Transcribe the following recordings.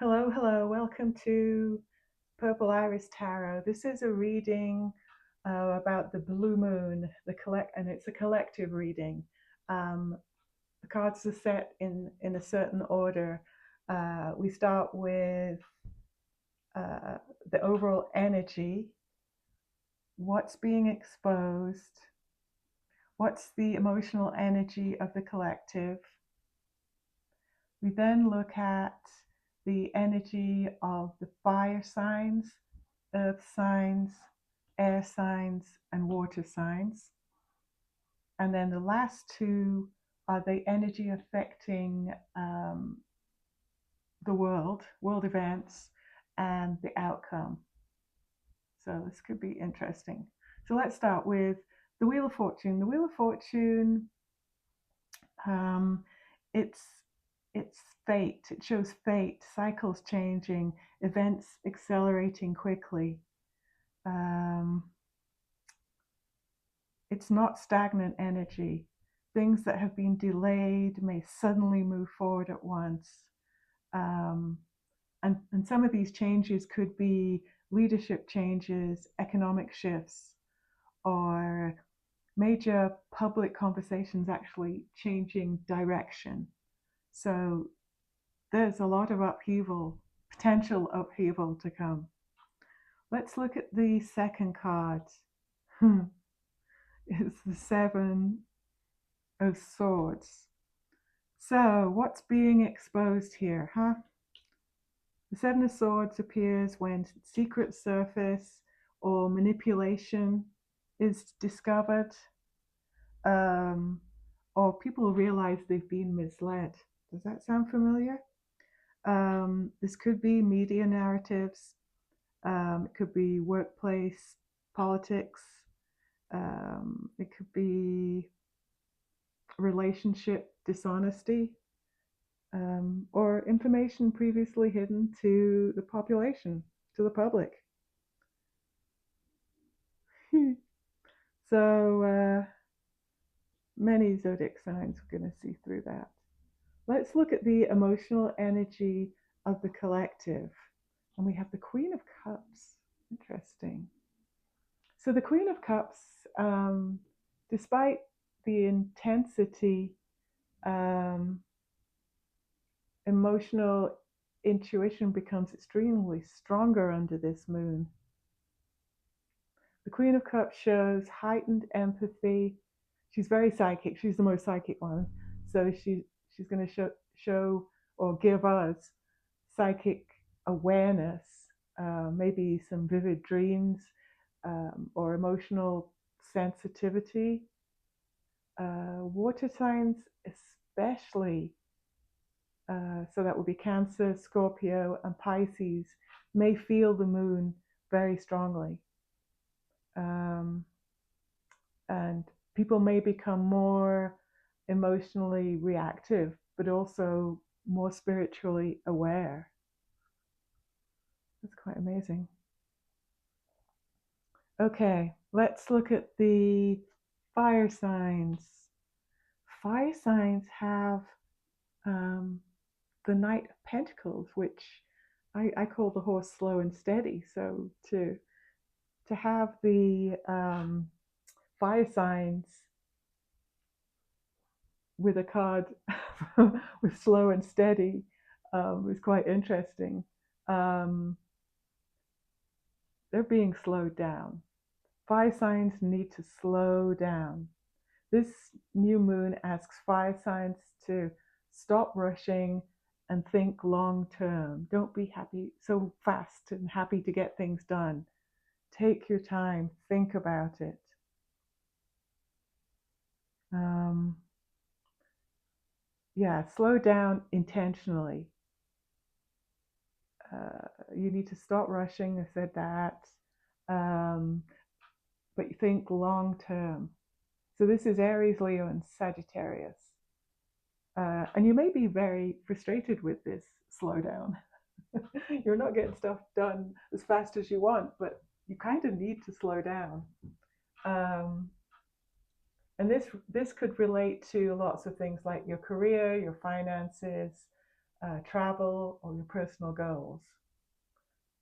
Hello, hello. Welcome to Purple Iris Tarot. This is a reading about the blue moon, and it's a collective reading. Um, the cards are set in a certain order. We start with uh, the overall energy, what's being exposed, what's the emotional energy of the collective. We then look at the energy of the fire signs, earth signs, air signs, and water signs. And then the last two are the energy affecting the world events, and the outcome. So this could be interesting. So let's start with the Wheel of Fortune. The Wheel of Fortune, um, it's it's fate. It shows fate, cycles changing, events accelerating quickly. Um, It's not stagnant energy. Things that have been delayed may suddenly move forward at once. Um, and some of these changes could be leadership changes, economic shifts, or major public conversations actually changing direction. So there's a lot of upheaval, potential upheaval to come. Let's look at the second card. It's the Seven of Swords. So, what's being exposed here, huh? The Seven of Swords appears when secret surface or manipulation is discovered, um, or people realize they've been misled. Does that sound familiar? This could be media narratives, it could be workplace politics, it could be relationship dishonesty, or information previously hidden to the population, to the public. So many zodiac signs are going to see through that. Let's look at the emotional energy of the collective. And we have the Queen of Cups. Interesting. So the Queen of Cups, despite the intensity, um, emotional intuition becomes extremely stronger under this moon. The Queen of Cups shows heightened empathy. She's very psychic. She's the most psychic one. So she's going to show or give us psychic awareness, maybe some vivid dreams, or emotional sensitivity. Water signs, especially, so that would be Cancer, Scorpio, and Pisces, may feel the moon very strongly. Um, and people may become more emotionally reactive, but also more spiritually aware. That's quite amazing. Okay, let's look at the fire signs. Fire signs have um, the Knight of Pentacles, which I call the horse slow and steady. So to have the fire signs with a card with slow and steady was quite interesting. Um, they're being slowed down. Fire signs need to slow down. This new moon asks fire signs to stop rushing and think long term. Don't be happy so fast and happy to get things done. Take your time, think about it. Um, yeah, slow down intentionally. You need to stop rushing. I said that. Um, but you think long term. So this is Aries, Leo, and Sagittarius. And you may be very frustrated with this slowdown. You're not getting stuff done as fast as you want, but you kind of need to slow down. Um, and this could relate to lots of things like your career, your finances, travel or your personal goals.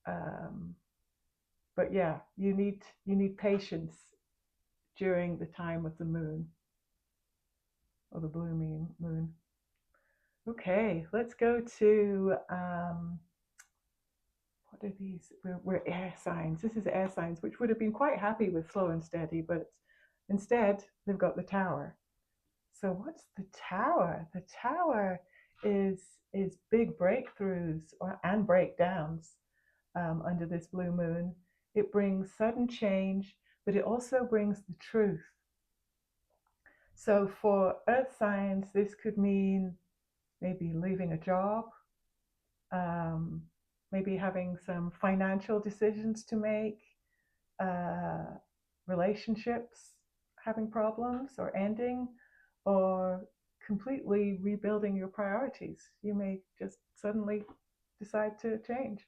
Um, but yeah, you need patience during the time of the moon or the blue moon. Okay, let's go to what are these? We're air signs. This is air signs, which would have been quite happy with slow and steady, but instead they've got the tower. So what's the tower? The tower is is big breakthroughs and breakdowns under this blue moon. It brings sudden change, but it also brings the truth. So for earth signs, this could mean maybe leaving a job, um, maybe having some financial decisions to make, uh, relationships having problems or ending, or completely rebuilding your priorities. You may just suddenly decide to change.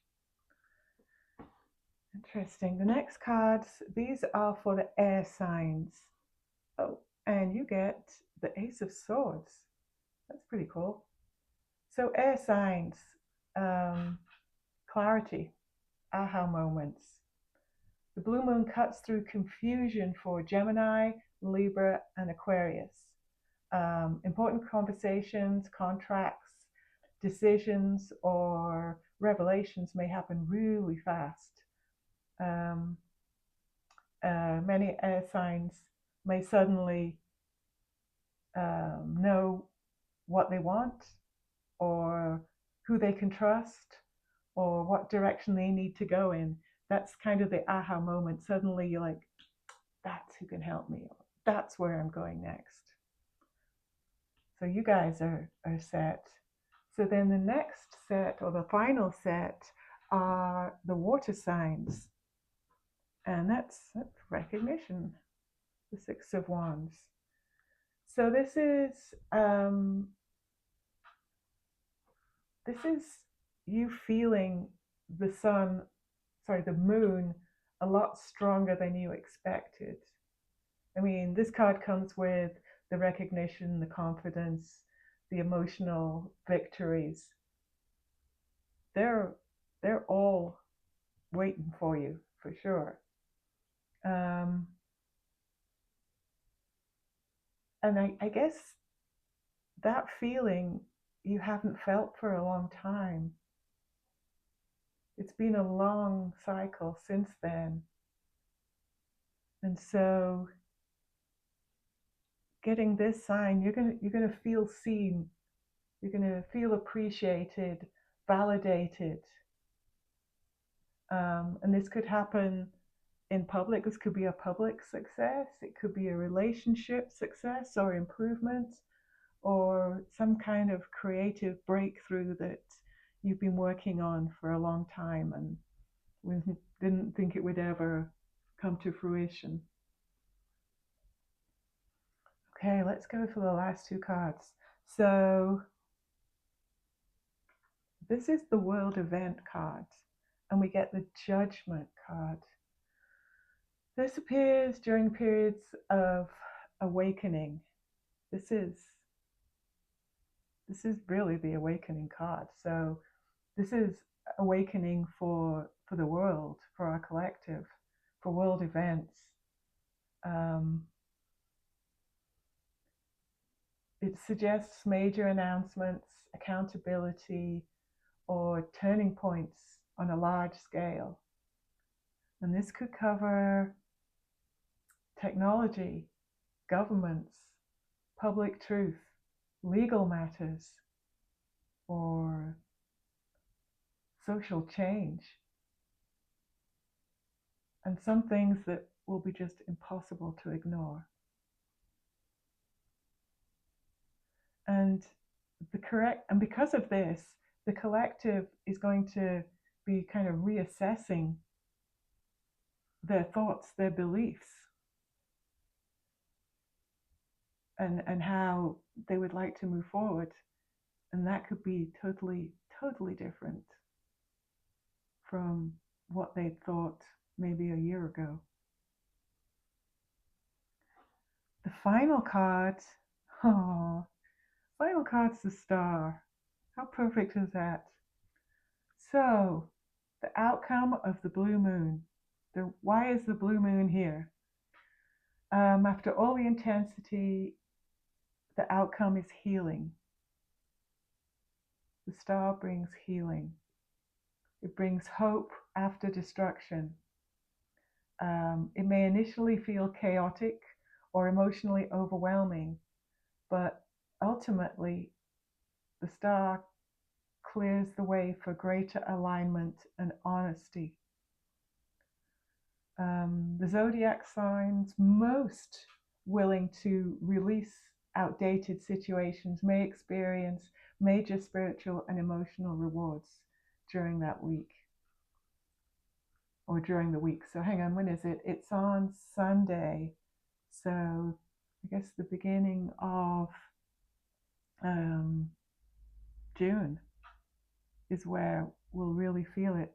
Interesting. The next cards, these are for the air signs. Oh, and you get the Ace of Swords. That's pretty cool. So, air signs, um, clarity, aha moments. The blue moon cuts through confusion for Gemini, Libra, and Aquarius. Important conversations, contracts, decisions, or revelations may happen really fast. Um, Many air signs may suddenly know what they want, or who they can trust, or what direction they need to go in. That's kind of the aha moment. Suddenly you're like, that's who can help me. That's where I'm going next. So you guys are set. So then the next set, or the final set, are the water signs. And that's recognition, the Six of Wands. So this is you feeling the the moon, a lot stronger than you expected. I mean, this card comes with the recognition, the confidence, the emotional victories. They're they're all waiting for you for sure. Um, and I guess that feeling you haven't felt for a long time. It's been a long cycle since then. And so getting this sign, you're gonna feel seen, you're gonna feel appreciated, validated. And this could happen in public. This could be a public success, it could be a relationship success or improvement, or some kind of creative breakthrough that you've been working on for a long time and we didn't think it would ever come to fruition. Okay, let's go for the last two cards. So this is the world event card, and we get the judgment card. This appears during periods of awakening. This is really the awakening card. So this is awakening for the world, for our collective, for world events. It suggests major announcements, accountability, or turning points on a large scale. And this could cover technology, governments, public truth, legal matters, or social change. And some things that will be just impossible to ignore. And because of this, the collective is going to be kind of reassessing their thoughts, their beliefs, and how they would like to move forward. And that could be totally, totally different from what they thought maybe a year ago. The final card, final card's the Star. How perfect is that? So, the outcome of the blue moon. Why is the blue moon here? After all the intensity, the outcome is healing. The star brings healing. It brings hope after destruction. It may initially feel chaotic or emotionally overwhelming, but ultimately, the star clears the way for greater alignment and honesty. The zodiac signs most willing to release outdated situations may experience major spiritual and emotional rewards during that week or during the week. So hang on, when is it? It's on Sunday. So I guess the beginning of June is where we'll really feel it.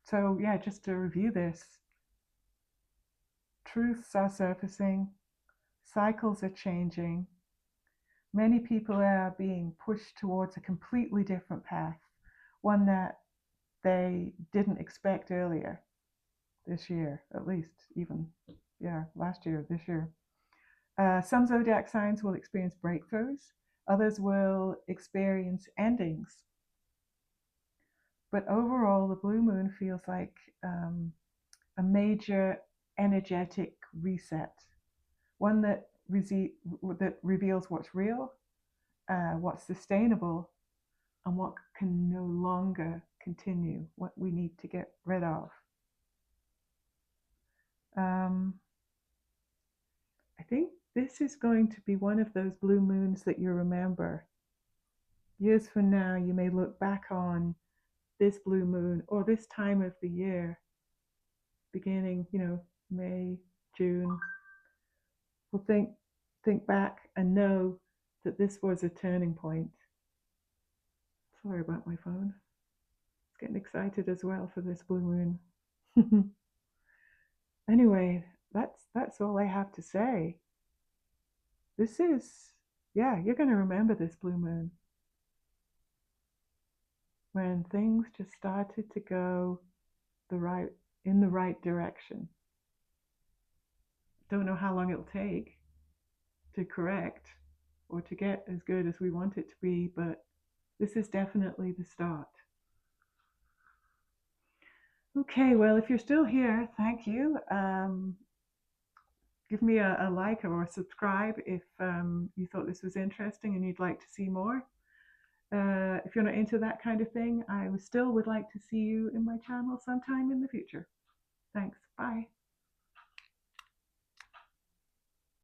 So yeah, just to review this, truths are surfacing, cycles are changing, many people are being pushed towards a completely different path, one that they didn't expect earlier this year, at least, even, yeah, last year, this year. Some zodiac signs will experience breakthroughs, others will experience endings. But overall, the blue moon feels like a major energetic reset, one that reveals what's real, what's sustainable, and what can no longer continue, what we need to get rid of. I think this is going to be one of those blue moons that you remember. Years from now, you may look back on this blue moon or this time of the year, beginning, May, June. We'll think back and know that this was a turning point. Sorry about my phone. It's getting excited as well for this blue moon. Anyway, that's all I have to say. This is, yeah, you're going to remember this blue moon when things just started to go in the right direction. Don't know how long it'll take to correct or to get as good as we want it to be, but this is definitely the start. Okay, well, if you're still here, thank you. Give me a like or a subscribe if you thought this was interesting and you'd like to see more. If you're not into that kind of thing, I still would like to see you in my channel sometime in the future. Thanks. Bye.